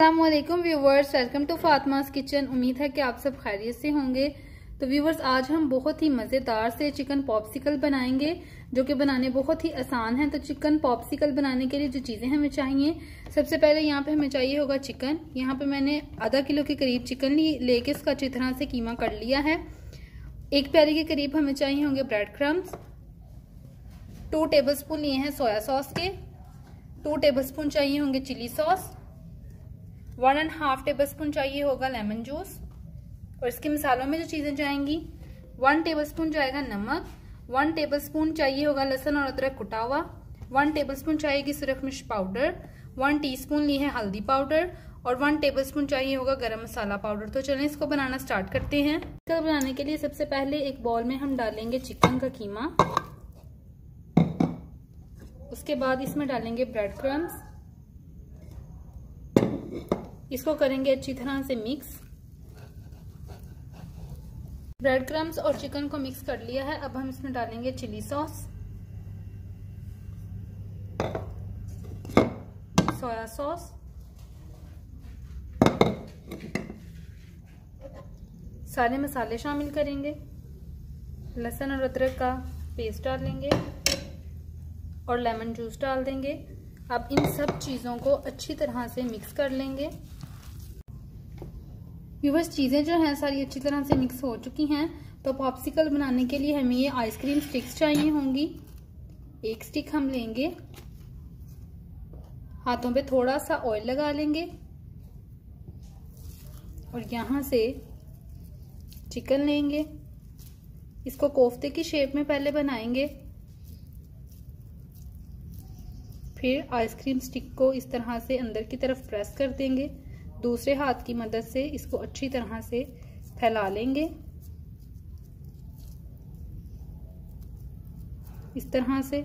अस्सलामुअलैकुम viewers, welcome to Fatima's kitchen. उम्मीद है कि आप सब खैरियत से होंगे। तो व्यूवर्स, आज हम बहुत ही मजेदार से चिकन पॉप्सिकल बनाएंगे जो कि बनाने बहुत ही आसान है। तो चिकन पॉप्सिकल बनाने के लिए जो चीजें हमें चाहिए, सबसे पहले यहाँ पे हमें चाहिए होगा चिकन। यहाँ पे मैंने आधा किलो के करीब चिकन लेके इसका अच्छी तरह से कीमा कर लिया है। 1 प्याली के करीब हमें चाहिए होंगे ब्रेड क्रम्स। 2 टेबलस्पून लिए हैं सोया सॉस के। 2 टेबलस्पून चाहिए होंगे चिली सॉस। 1.5 टेबलस्पून चाहिए होगा लेमन जूस। और इसके मसालों में जो चीजें जाएंगी, 1 टेबलस्पून जाएगा नमक, 1 टेबलस्पून चाहिए होगा लहसुन और अदरक कुटा हुआ, 1 टेबलस्पून चाहिए सुरख मिर्च पाउडर, 1 टीस्पून ली है हल्दी पाउडर और 1 टेबलस्पून चाहिए होगा गरम मसाला पाउडर। तो चलें इसको बनाना स्टार्ट करते हैं। इसको बनाने के लिए सबसे पहले एक बाउल में हम डालेंगे चिकन का कीमा। उसके बाद इसमें डालेंगे ब्रेड क्रम्स। इसको करेंगे अच्छी तरह से मिक्स। ब्रेड क्रम्स और चिकन को मिक्स कर लिया है। अब हम इसमें डालेंगे चिली सॉस, सोया सॉस, सारे मसाले शामिल करेंगे, लहसुन और अदरक का पेस्ट डालेंगे और लेमन जूस डाल देंगे। अब इन सब चीजों को अच्छी तरह से मिक्स कर लेंगे। व्यूअर्स, चीजें जो हैं सारी अच्छी तरह से मिक्स हो चुकी हैं। तो पॉप्सिकल बनाने के लिए हमें ये आइसक्रीम स्टिक्स चाहिए होंगी। 1 स्टिक हम लेंगे, हाथों पे थोड़ा सा ऑयल लगा लेंगे और यहां से चिकन लेंगे। इसको कोफ्ते की शेप में पहले बनाएंगे, फिर आइसक्रीम स्टिक को इस तरह से अंदर की तरफ प्रेस कर देंगे। दूसरे हाथ की मदद से इसको अच्छी तरह से फैला लेंगे इस तरह से।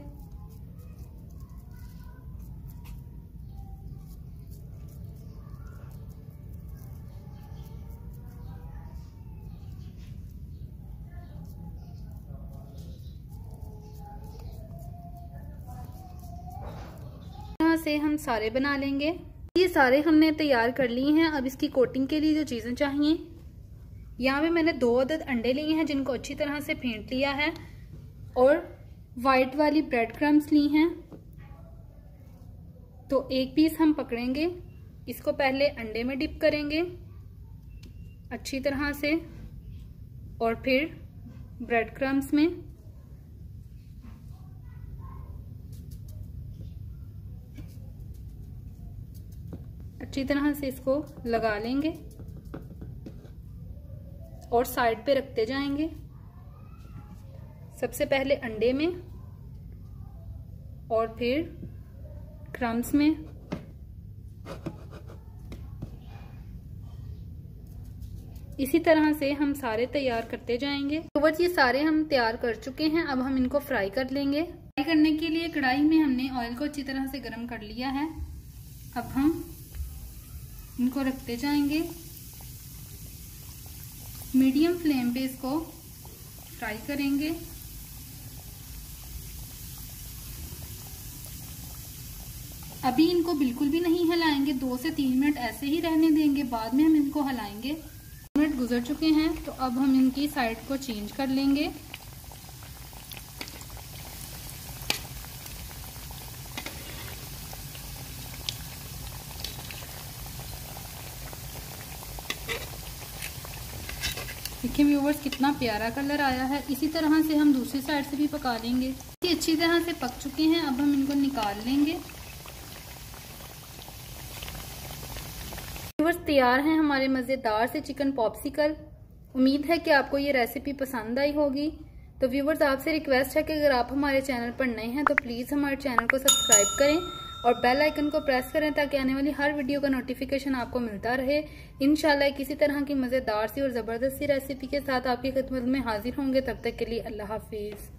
से हम सारे बना लेंगे। ये सारे हमने तैयार कर लिए हैं। अब इसकी कोटिंग के लिए जो चीजें चाहिए, यहाँ पे मैंने 2 अदद अंडे लिए हैं जिनको अच्छी तरह से फेंट लिया है और वाइट वाली ब्रेड क्रम्स ली हैं। तो 1 पीस हम पकड़ेंगे, इसको पहले अंडे में डिप करेंगे अच्छी तरह से और फिर ब्रेड क्रम्स में। अच्छी तरह से इसको लगा लेंगे और साइड पे रखते जाएंगे। सबसे पहले अंडे में और फिर क्रम्स में। इसी तरह से हम सारे तैयार करते जाएंगे। तो बस ये सारे हम तैयार कर चुके हैं। अब हम इनको फ्राई कर लेंगे। फ्राई करने के लिए कढ़ाई में हमने ऑयल को अच्छी तरह से गर्म कर लिया है। अब हम इनको रखते जाएंगे, मीडियम फ्लेम पे इसको फ्राई करेंगे। अभी इनको बिल्कुल भी नहीं हिलाएंगे, 2 से 3 मिनट ऐसे ही रहने देंगे, बाद में हम इनको हिलाएंगे। 2 मिनट गुजर चुके हैं तो अब हम इनकी साइड को चेंज कर लेंगे। देखिए व्यूवर्स, कितना प्यारा कलर आया है। इसी तरह से हम दूसरी साइड से भी पका लेंगे। ये अच्छी तरह से पक चुके हैं। अब हम इनको निकाल लेंगे। व्यूवर्स, तैयार हैं हमारे मजेदार से चिकन पॉप्सिकल। उम्मीद है कि आपको ये रेसिपी पसंद आई होगी। तो व्यूवर्स, आपसे रिक्वेस्ट है कि अगर आप हमारे चैनल पर नए हैं तो प्लीज हमारे चैनल को सब्सक्राइब करें और बेल आइकन को प्रेस करें ताकि आने वाली हर वीडियो का नोटिफिकेशन आपको मिलता रहे। इंशाल्लाह किसी तरह की मजेदार सी और जबरदस्त सी रेसिपी के साथ आपकी खिदमत में हाजिर होंगे। तब तक के लिए अल्लाह हाफिज।